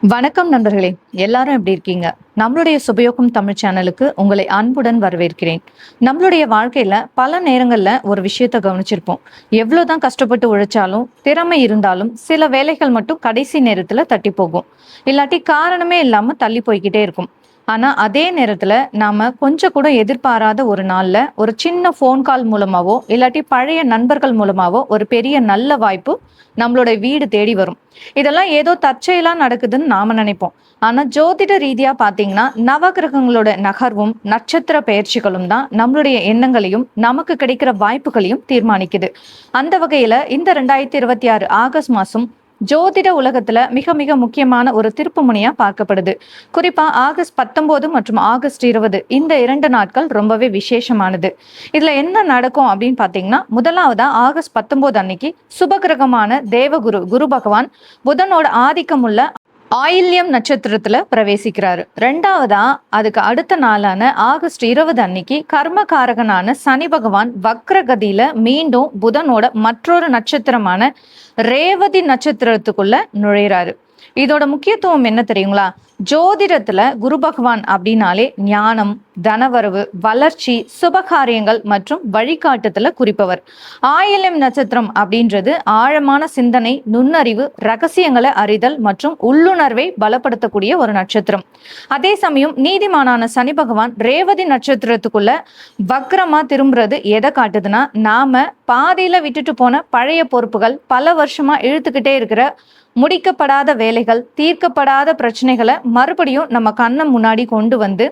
வணக்கம் நண்பர்களே. எல்லாரும் எப்படி இருக்கீங்க? நம்மளுடைய சுபயோகம் தமிழ் சேனலுக்கு உங்களை அன்புடன் வரவேற்கிறேன். நம்மளுடைய வாழ்க்கையில பல நேரங்கள்ல ஒரு விஷயத்த கவனிச்சிருப்போம். எவ்வளவுதான் கஷ்டப்பட்டு உழைச்சாலும், திறமை இருந்தாலும் சில வேலைகள் மட்டும் கடைசி நேரத்துல தட்டி போகும். இல்லாட்டி காரணமே இல்லாம தள்ளி போய்க்கிட்டே இருக்கும். ஆனா அதே நேரத்துல நாம கொஞ்சம் கூட எதிர்பாராத ஒரு நாள்ல ஒரு சின்ன ஃபோன் கால் மூலமாவோ இல்லாட்டி பழைய நண்பர்கள் மூலமாவோ ஒரு பெரிய நல்ல வாய்ப்பு நம்மளோட வீடு தேடி வரும். இதெல்லாம் ஏதோ தற்செயலா நடக்குதுன்னு நாம நினைப்போம். ஆனா ஜோதிட ரீதியா பாத்தீங்கன்னா நவகிரகங்களோட நகர்வும் நட்சத்திர பெயர்ச்சிகளும் தான் நம்மளுடைய எண்ணங்களையும் நமக்கு கிடைக்கிற வாய்ப்புகளையும் தீர்மானிக்குது. அந்த வகையில இந்த 2026 ஆகஸ்ட் மாசம் ஜோதிட உலகத்துல மிக மிக முக்கியமான ஒரு திருப்பு முனையா பார்க்கப்படுது. குறிப்பா ஆகஸ்ட் 19 மற்றும் ஆகஸ்ட் 20 இந்த 2 நாட்கள் ரொம்பவே விசேஷமானது. இதுல என்ன நடக்கும் அப்படின்னு பாத்தீங்கன்னா, முதலாவதா ஆகஸ்ட் 19 அன்னைக்கு சுபகிரகமான தேவகுரு குரு பகவான் புதனோட ஆதிக்கம் உள்ள ஆயில்யம் நட்சத்திரத்துல பிரவேசிக்கிறாரு. ரெண்டாவதா அதுக்கு அடுத்த நாளான ஆகஸ்ட் 20 அன்னைக்கு கர்மகாரகனான சனி பகவான் வக்ரகதியில மீண்டும் புதனோட மற்றொரு நட்சத்திரமான ரேவதி நட்சத்திரத்துக்குள்ள நுழையிறாரு. இதோட முக்கியத்துவம் என்ன தெரியுங்களா? ஜோதிடத்துல குரு பகவான் அப்படின்னாலே ஞானம், தனவரவு, வளர்ச்சி, சுபகாரியங்கள் மற்றும் வழிகாட்டுதல குறிப்பவர். ஆயில்யம் நட்சத்திரம் அப்படின்றது ஆழமான சிந்தனை, நுண்ணறிவு, ரகசியங்களை அறிதல் மற்றும் உள்ளுணர்வை பலப்படுத்தக்கூடிய ஒரு நட்சத்திரம். அதே சமயம் நீதிமானான சனி பகவான் ரேவதி நட்சத்திரத்துக்குள்ள வக்ரமா திரும்புறது எதை காட்டுதுன்னா, நாம பாதியில விட்டுட்டு போன பழைய பொறுப்புகள், பல வருஷமா இழுத்துக்கிட்டே இருக்கிற முடிக்கப்படாத வேலைகள், தீர்க்கப்படாத பிரச்சனைகளை மறுபடியும் நம்ம கண்ணை முன்னாடி கொண்டு வந்து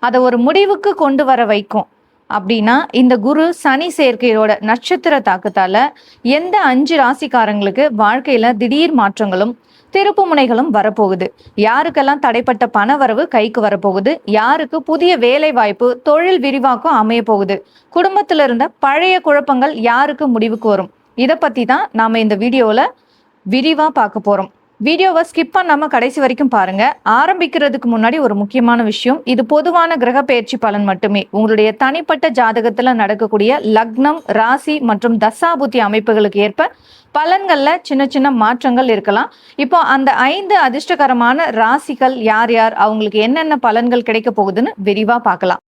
அதை ஒரு முடிவுக்கு கொண்டு வர வைக்கும். அப்படின்னா இந்த குரு சனி சேர்க்கையோட நட்சத்திர தாக்கத்தால எந்த 5 ராசிக்காரங்களுக்கு வாழ்க்கையில திடீர் மாற்றங்களும் திருப்பு முனைகளும் வரப்போகுது, யாருக்கெல்லாம் தடைப்பட்ட பண வரவு கைக்கு வரப்போகுது, யாருக்கு புதிய வேலை வாய்ப்பு, தொழில் விரிவாக்கம் அமைய போகுது, குடும்பத்துல இருந்த பழைய குழப்பங்கள் யாருக்கு முடிவுக்கு வரும், இதை பத்தி தான் நாம இந்த வீடியோல விரிவா பார்க்க போறோம். வீடியோவை ஸ்கிப் பண்ணாம கடைசி வரைக்கும் பாருங்க. ஆரம்பிக்கிறதுக்கு முன்னாடி ஒரு முக்கியமான விஷயம், இது பொதுவான கிரக பெயர்ச்சி பலன் மட்டுமே. உங்களுடைய தனிப்பட்ட ஜாதகத்துல நடக்கக்கூடிய லக்னம், ராசி மற்றும் தசாபுத்தி அமைப்புகளுக்கு ஏற்ப பலன்கள்ல சின்ன சின்ன மாற்றங்கள் இருக்கலாம். இப்போ அந்த 5 அதிர்ஷ்டகரமான ராசிகள் யார் யார், அவங்களுக்கு என்னென்ன பலன்கள் கிடைக்க போகுதுன்னு விரிவா பார்க்கலாம்.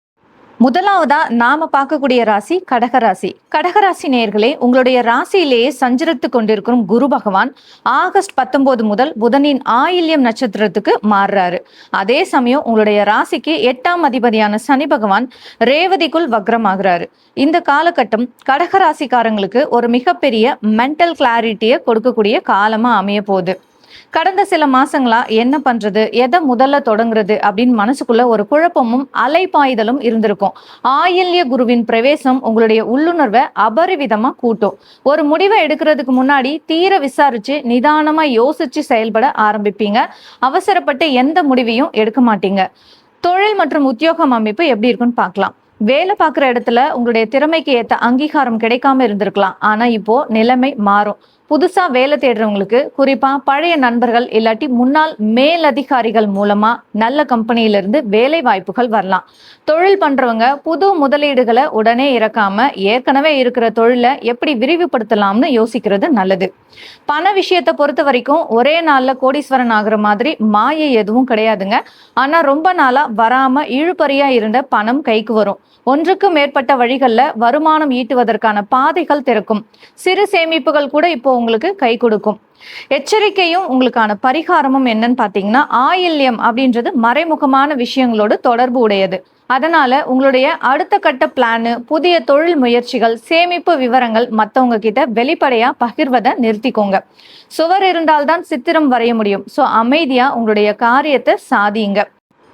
முதலாவதா நாம பார்க்கக்கூடிய ராசி கடகராசி. கடகராசி நேயர்களே, உங்களுடைய ராசியிலேயே சஞ்சரித்து கொண்டிருக்கும் குரு பகவான் ஆகஸ்ட் 19 முதல் புதனின் ஆயில்யம் நட்சத்திரத்துக்கு மாறுறாரு. அதே சமயம் உங்களுடைய ராசிக்கு 8ஆம் அதிபதியான சனி பகவான் ரேவதிக்குள் வக்ரமாகிறாரு. இந்த காலகட்டம் கடகராசிக்காரங்களுக்கு ஒரு மிகப்பெரிய மென்டல் கிளாரிட்டியை கொடுக்கக்கூடிய காலமா அமைய போகுது. கடந்த சில மாசங்களா என்ன பண்றது, எதை முதல்ல தொடங்குறது அப்படின்னு மனசுக்குள்ள ஒரு குழப்பமும் அலைப்பாய்தலும் இருந்திருக்கும். ஆயில்ய குருவின் பிரவேசம் உங்களுடைய உள்ளுணர்வை அபரிவிதமா கூட்டும். ஒரு முடிவை எடுக்கிறதுக்கு முன்னாடி தீர விசாரிச்சு நிதானமா யோசிச்சு செயல்பட ஆரம்பிப்பீங்க. அவசரப்பட்டு எந்த முடிவையும் எடுக்க மாட்டீங்க. தொழில் மற்றும் உத்தியோகம் அமைப்பு எப்படி இருக்குன்னு பார்க்கலாம். வேலை பார்க்குற இடத்துல உங்களுடைய திறமைக்கு ஏற்ற அங்கீகாரம் கிடைக்காம இருந்திருக்கலாம். ஆனா இப்போ நிலைமை மாறும். புதுசா வேலை தேடுறவங்களுக்கு, குறிப்பா பழைய நண்பர்கள் இல்லாட்டி முன்னாள் மேலதிகாரிகள் மூலமா நல்ல கம்பெனியில இருந்து வேலை வாய்ப்புகள் வரலாம். தொழில் பண்றவங்க புது முதலீடுகளை உடனே இறக்காம ஏற்கனவே இருக்கிற தொழிலை எப்படி விரிவுபடுத்தலாம்னு யோசிக்கிறது நல்லது. பண விஷயத்தை பொறுத்த வரைக்கும் ஒரே நாள்ல கோடீஸ்வரன் ஆகுற மாதிரி மாயை எதுவும் கிடையாதுங்க. ஆனா ரொம்ப நாளா வராம இழுபறியா இருந்த பணம் கைக்கு வரும். ஒன்றுக்கு மேற்பட்ட வழிகள்ல வருமானம் ஈட்டுவதற்கான பாதைகள் திறக்கும். சிறு சேமிப்புகள் கூட இப்போ உங்களுக்கு கை கொடுக்கும். எச்சரிக்கையும் உங்களுக்கான பரிகாரமும் என்னன்னு பாத்தீங்கன்னா, ஆயில்யம் அப்படின்றது மறைமுகமான விஷயங்களோடு தொடர்பு உடையது. அதனால உங்களுடைய அடுத்த கட்ட பிளானு, புதிய தொழில் முயற்சிகள், சேமிப்பு விவரங்கள் மற்றவங்க கிட்ட வெளிப்படையா பகிர்வதை நிறுத்திக்கோங்க. சுவர் இருந்தால்தான் சித்திரம் வரைய முடியும். ஸோ அமைதியா உங்களுடைய காரியத்தை சாதியுங்க.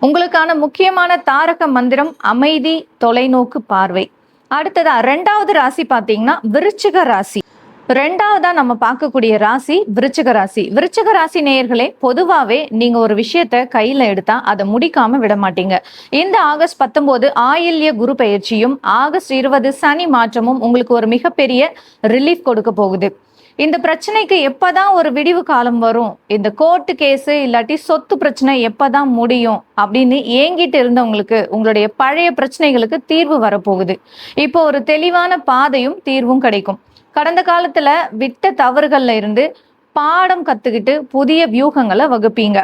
உங்களுக்கான முக்கியமான தாரக மந்திரம் அமைதி, தொலைநோக்கு பார்வை. அடுத்ததா 2வது ராசி பாத்தீங்கன்னா விருச்சிக ராசி. ரெண்டாவதா நம்ம பார்க்கக்கூடிய ராசி விருச்சிக ராசி. விருச்சிக ராசி நேயர்களே, பொதுவாவே நீங்க ஒரு விஷயத்த கையில எடுத்தா அதை முடிக்காம விட மாட்டீங்க. இந்த ஆகஸ்ட் 19 ஆயில்ய குரு பெயர்ச்சியும் ஆகஸ்ட் 20 சனி மாற்றமும் உங்களுக்கு ஒரு மிகப்பெரிய ரிலீஃப் கொடுக்க போகுது. இந்த பிரச்சனைக்கு எப்பதான் ஒரு விடிவு காலம் வரும், இந்த கோர்ட்டு கேஸு இல்லாட்டி சொத்து பிரச்சனை எப்பதான் முடியும் அப்படின்னு ஏங்கிட்டு இருந்தவங்களுக்கு உங்களுடைய பழைய பிரச்சனைகளுக்கு தீர்வு வரப்போகுது. இப்போ ஒரு தெளிவான பாதையும் தீர்வும் கிடைக்கும். கடந்த காலத்துல விட்ட தவறுகள்ல இருந்து பாடம் கத்துக்கிட்டு புதிய வியூகங்களை வகுப்பீங்க.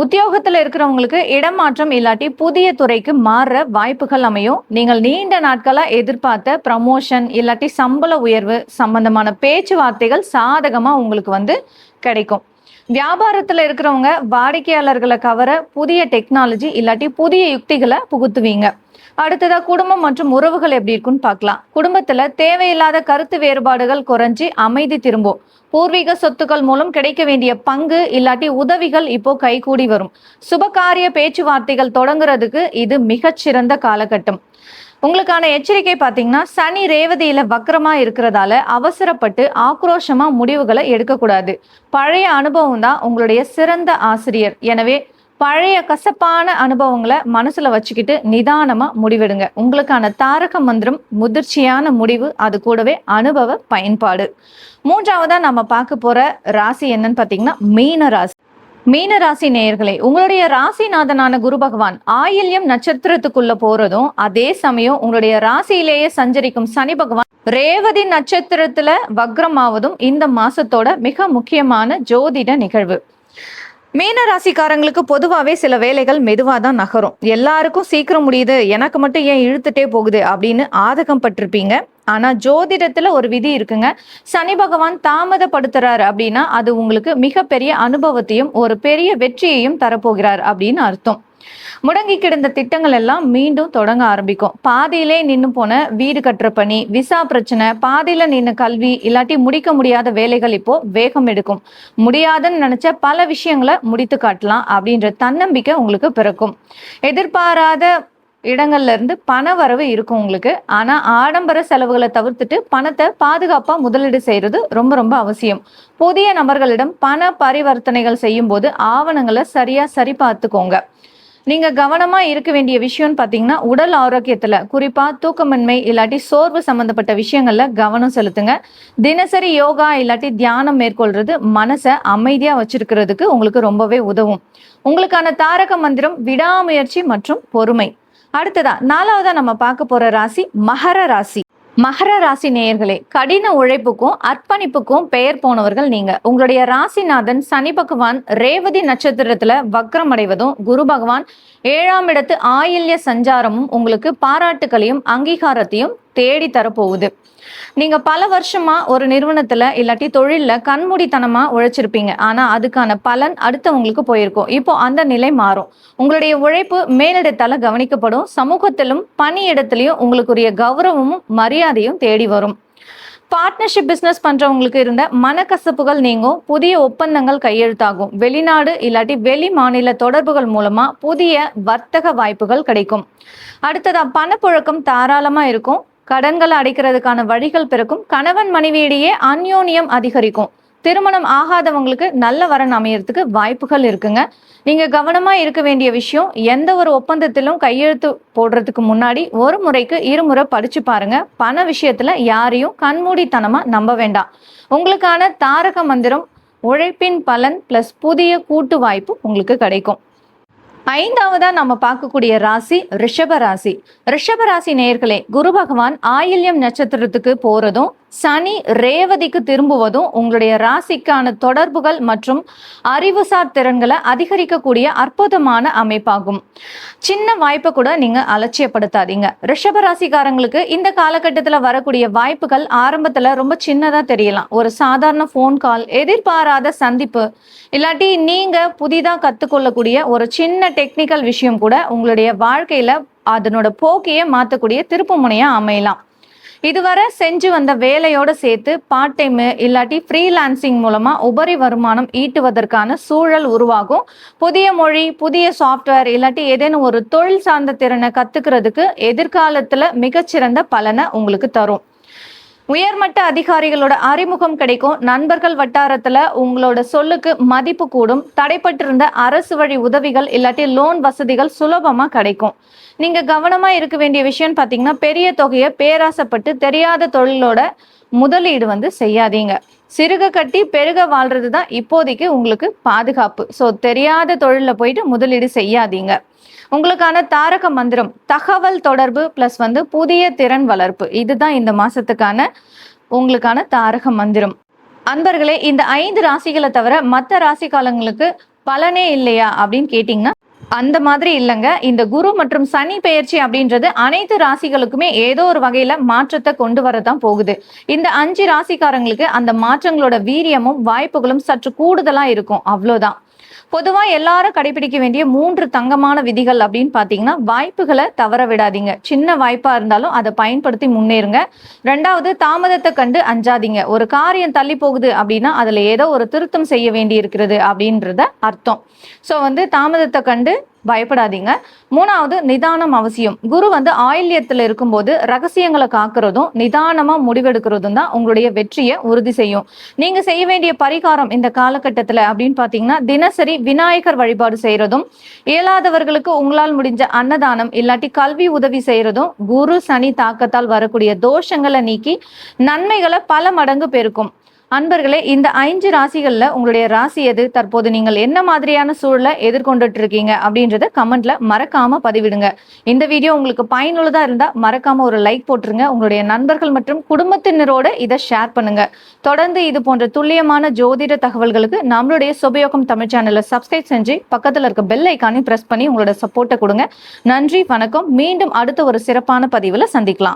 உத்தியோகத்துல இருக்கிறவங்களுக்கு இடமாற்றம் இல்லாட்டி புதிய துறைக்கு மாறுற வாய்ப்புகள் அமையும். நீங்கள் நீண்ட நாட்களா எதிர்பார்த்த ப்ரமோஷன் இல்லாட்டி சம்பள உயர்வு சம்பந்தமான பேச்சுவார்த்தைகள் சாதகமா உங்களுக்கு கிடைக்கும். வியாபாரத்துல இருக்கிறவங்க வாடிக்கையாளர்களை கவர புதிய டெக்னாலஜி இல்லாட்டி புதிய யுக்திகளை புகுத்துவீங்க. அடுத்ததா குடும்பம் மற்றும் உறவுகள் எப்படி இருக்குன்னு பார்க்கலாம். குடும்பத்துல தேவையில்லாத கருத்து வேறுபாடுகள் குறைஞ்சி அமைதி திரும்பும். பூர்வீக சொத்துக்கள் மூலம் கிடைக்க வேண்டிய பங்கு இல்லாட்டி உதவிகள் இப்போ கைகூடி வரும். சுபகாரிய பேச்சுவார்த்தைகள் தொடங்குறதுக்கு இது மிகச்சிறந்த காலகட்டம். உங்களுக்கான எச்சரிக்கை பார்த்தீங்கன்னா, சனி ரேவதியில வக்ரமா இருக்கிறதால அவசரப்பட்டு ஆக்ரோஷமா முடிவுகளை எடுக்கக்கூடாது. பழைய அனுபவம் தான் உங்களுடைய சிறந்த ஆசிரியர். எனவே பழைய கசப்பான அனுபவங்களை மனசுல வச்சுக்கிட்டு நிதானமா முடிவெடுங்க. உங்களுக்கான தாரக மந்திரம் முதிர்ச்சியான முடிவு, அது கூடவே அனுபவ பயன்பாடு. மூன்றாவதா நம்ம பார்க்க போற ராசி என்னன்னு பார்த்தீங்கன்னா மீன ராசி. மீன ராசி நேயர்களே, உங்களுடைய ராசிநாதனான குரு பகவான் ஆயில்யம் நட்சத்திரத்துக்குள்ள போறதும், அதே சமயம் உங்களுடைய ராசியிலேயே சஞ்சரிக்கும் சனி பகவான் ரேவதி நட்சத்திரத்துல வக்ரமாவதும் இந்த மாசத்தோட மிக முக்கியமான ஜோதிட நிகழ்வு. மீன ராசிக்காரங்களுக்கு பொதுவாகவே சில வேலைகள் மெதுவாக தான் நகரும். எல்லாருக்கும் சீக்கிரம் முடியுது, எனக்கு மட்டும் ஏன் இழுத்துட்டே போகுது அப்படின்னு ஆதகம் பட்டிருப்பீங்க. ஆனால் ஜோதிடத்தில் ஒரு விதி இருக்குங்க. சனி பகவான் தாமதப்படுத்துறாரு அப்படின்னா அது உங்களுக்கு மிகப்பெரிய அனுபவத்தையும் ஒரு பெரிய வெற்றியையும் தரப்போகிறார் அப்படின்னு அர்த்தம். முடங்கி கிடந்த திட்டங்கள் எல்லாம் மீண்டும் தொடங்க ஆரம்பிக்கும். பாதியிலே நின்று போன வீடு கட்டுற பணி, விசா பிரச்சனை, பாதியில நின்று கல்வி இல்லாட்டி முடிக்க முடியாத வேலைகள் இப்போ வேகம் எடுக்கும். முடியாதுன்னு நினைச்ச பல விஷயங்களை முடித்து காட்டலாம் அப்படின்ற தன்னம்பிக்கை உங்களுக்கு பிறக்கும். எதிர்பாராத இடங்கள்ல இருந்து பண வரவு இருக்கும் உங்களுக்கு. ஆனா ஆடம்பர செலவுகளை தவிர்த்துட்டு பணத்தை பாதுகாப்பா முதலீடு செய்யறது ரொம்ப ரொம்ப அவசியம். புதிய நபர்களிடம் பண பரிவர்த்தனைகள் செய்யும் போது ஆவணங்களை சரியா சரி பார்த்துக்கோங்க. நீங்க கவனமா இருக்க வேண்டிய விஷயம்னு பாத்தீங்கன்னா, உடல் ஆரோக்கியத்துல குறிப்பா தூக்கமின்மை இல்லாட்டி சோர்வு சம்பந்தப்பட்ட விஷயங்கள்ல கவனம் செலுத்துங்க. தினசரி யோகா இல்லாட்டி தியானம் மேற்கொள்றது மனசை அமைதியா வச்சிருக்கிறதுக்கு உங்களுக்கு ரொம்பவே உதவும். உங்களுக்கான தாரக மந்திரம் விடாமுயற்சி மற்றும் பொறுமை. அடுத்ததா நாலாவதா நம்ம பார்க்க போற ராசி மகர ராசி. மகர ராசி நேயர்களே, கடின உழைப்புக்கும் அர்ப்பணிப்புக்கும் பெயர் போனவர்கள் நீங்க. உங்களுடைய ராசிநாதன் சனி பகவான் ரேவதி நட்சத்திரத்துல வக்ரம் அடைவதும், குரு பகவான் 7ஆம் இடத்து ஆயில்ய சஞ்சாரமும் உங்களுக்கு பாராட்டுகளையும் அங்கீகாரத்தையும் தேடி தரப்போகுது. நீங்க பல வருஷமா ஒரு நிறுவனத்துல இல்லாட்டி தொழில்ல கண்மூடித்தனமா உழைச்சிருப்பீங்க. ஆனா அதுக்கான பலன் அடுத்தவங்களுக்கு போயிருக்கும். இப்போ அந்த நிலை மாறும். உங்களுடைய உழைப்பு மேலிடத்தால கவனிக்கப்படும். சமூகத்திலும் பணியிடத்திலையும் உங்களுக்குரிய கௌரவமும் மரியாதையும் தேடி வரும். பார்ட்னர்ஷிப் பிஸ்னஸ் பண்றவங்களுக்கு இருந்த மனக்கசப்புகள் நீங்கும். புதிய ஒப்பந்தங்கள் கையெழுத்தாகும். வெளிநாடு இல்லாட்டி வெளி மாநில தொடர்புகள் மூலமா புதிய வர்த்தக வாய்ப்புகள் கிடைக்கும். அடுத்ததா பணப்புழக்கம் தாராளமா இருக்கும். கடன்களை அடைக்கிறதுக்கான வழிகள் பிறக்கும். கணவன் மனைவியிடையே அந்யோன்யம் அதிகரிக்கும். திருமணம் ஆகாதவங்களுக்கு நல்ல வரன் அமையறதுக்கு வாய்ப்புகள் இருக்குங்க. நீங்க கவனமா இருக்க வேண்டிய விஷயம், எந்த ஒரு ஒப்பந்தத்திலும் கையெழுத்து போடுறதுக்கு முன்னாடி ஒரு முறைக்கு இருமுறை படிச்சு பாருங்க. பண விஷயத்துல யாரையும் கண்மூடித்தனமா நம்ப வேண்டாம். உங்களுக்கான தாரக மந்திரம் உழைப்பின் பலன் பிளஸ் புதிய கூட்டு வாய்ப்பு உங்களுக்கு கிடைக்கும். ஐந்தாவதா நம்ம பார்க்கக்கூடிய ராசி ரிஷப ராசி. ரிஷப ராசி நேயர்களே, குரு பகவான் ஆயில்யம் நட்சத்திரத்துக்கு போறதும் சனி ரேவதிக்கு திரும்புவதும் உங்களுடைய ராசிக்கான தொடர்புகள் மற்றும் அறிவுசார் திறன்களை அதிகரிக்கக்கூடிய அற்புதமான அமைப்பாகும். சின்ன வாய்ப்பை கூட நீங்க அலட்சியப்படுத்தாதீங்க. ரிஷப ராசிக்காரங்களுக்கு இந்த காலகட்டத்துல வரக்கூடிய வாய்ப்புகள் ஆரம்பத்துல ரொம்ப சின்னதா தெரியலாம். ஒரு சாதாரண போன் கால், எதிர்பாராத சந்திப்பு இல்லாட்டி நீங்க புதிதா கத்துக்கொள்ளக்கூடிய ஒரு சின்ன டெக்னிக்கல் விஷயம் கூட உங்களுடைய வாழ்க்கையில அதனோட போக்கையே மாற்றக்கூடிய திருப்பு முனையா அமையலாம். இதுவரை செஞ்சு வந்த வேலையோட சேர்த்து பார்ட் டைம் இல்லாட்டி ஃப்ரீலான்சிங் மூலமா உபரி வருமானம் ஈட்டுவதற்கான சூழல் உருவாகும். புதிய மொழி, புதிய சாஃப்ட்வேர் இல்லாட்டி ஏதேனும் ஒரு தொழில் சார்ந்த திறனை கத்துக்கிறதுக்கு எதிர்காலத்துல மிகச்சிறந்த பலனை உங்களுக்கு தரும். உயர்மட்ட அதிகாரிகளோட அறிமுகம் கிடைக்கும். நண்பர்கள் வட்டாரத்துல உங்களோட சொல்லுக்கு மதிப்பு கூடும். தடைப்பட்டிருந்த அரசு வழி உதவிகள் இல்லாட்டி லோன் வசதிகள் சுலபமா கிடைக்கும். நீங்க கவனமா இருக்க வேண்டிய விஷயம் பாத்தீங்கன்னா, பெரிய தொகையை பேராசப்பட்டு தெரியாத தொழிலோட முதலீடு செய்யாதீங்க. சிறுக கட்டி பெருக வாழ்றது தான் இப்போதைக்கு உங்களுக்கு பாதுகாப்பு. ஸோ தெரியாத தொழில போயிட்டு முதலீடு செய்யாதீங்க. உங்களுக்கான தாரக மந்திரம் தகவல் தொடர்பு பிளஸ் புதிய திறன் வளர்ப்பு. இதுதான் இந்த மாசத்துக்கான உங்களுக்கான தாரக மந்திரம். அன்பர்களே, இந்த 5 ராசிகளை தவிர மற்ற ராசி காலங்களுக்கு பலனே இல்லையா அப்படின்னு கேட்டிங்கன்னா அந்த மாதிரி இல்லைங்க. இந்த குரு மற்றும் சனி பெயர்ச்சி அப்படின்றது அனைத்து ராசிகளுக்குமே ஏதோ ஒரு வகையில மாற்றத்தை கொண்டு வரதான் போகுது. இந்த 5 ராசிக்காரங்களுக்கு அந்த மாற்றங்களோட வீரியமும் வாய்ப்புகளும் சற்று கூடுதலா இருக்கும், அவ்வளோதான். பொதுவா எல்லாரும் கடைபிடிக்க வேண்டிய 3 தங்கமான விதிகள் அப்படின்னு பாத்தீங்கன்னா, வாய்ப்புகளை தவற விடாதீங்க. சின்ன வாய்ப்பா இருந்தாலும் அதை பயன்படுத்தி முன்னேறுங்க. 2வது, தாமதத்தை கண்டு அஞ்சாதீங்க. ஒரு காரியம் தள்ளி போகுது அப்படின்னா அதுல ஏதோ ஒரு திருத்தம் செய்ய வேண்டி இருக்கிறது அப்படின்றத அர்த்தம். ஸோ தாமதத்தை கண்டு பயப்படாதீங்க. 3வது, நிதானம் அவசியம். குரு ஆயில்யத்துல இருக்கும்போது ரகசியங்களை காக்கிறதும் நிதானமா முடிவெடுக்கிறதும் தான் உங்களுடைய வெற்றியை உறுதி செய்யும். நீங்க செய்ய வேண்டிய பரிகாரம் இந்த காலகட்டத்துல அப்படின்னு பாத்தீங்கன்னா, தினசரி விநாயகர் வழிபாடு செய்யறதும், இயலாதவர்களுக்கு உங்களால் முடிஞ்ச அன்னதானம் இல்லாட்டி கல்வி உதவி செய்யறதும் குரு சனி தாக்கத்தால் வரக்கூடிய தோஷங்களை நீக்கி நன்மைகளை பல மடங்கு பெருக்கும். அன்பர்களே, இந்த 5 ராசிகள்ல உங்களுடைய ராசி எது? தற்போது நீங்கள் என்ன மாதிரியான சூழலை எதிர்கொண்டுட்டு இருக்கீங்க அப்படின்றத கமெண்ட்ல மறக்காம பதிவிடுங்க. இந்த வீடியோ உங்களுக்கு பயனுள்ளதா இருந்தா மறக்காம ஒரு லைக் போட்டுருங்க. உங்களுடைய நண்பர்கள் மற்றும் குடும்பத்தினரோட இதை ஷேர் பண்ணுங்க. தொடர்ந்து இது போன்ற துல்லியமான ஜோதிட தகவல்களுக்கு நம்மளுடைய சுபயோகம் தமிழ் சேனலை சப்ஸ்கிரைப் செஞ்சு பக்கத்துல இருக்க பெல் ஐக்கானையும் பிரஸ் பண்ணி உங்களோட சப்போர்ட்டை கொடுங்க. நன்றி, வணக்கம். மீண்டும் அடுத்த ஒரு சிறப்பான பதிவுல சந்திக்கலாம்.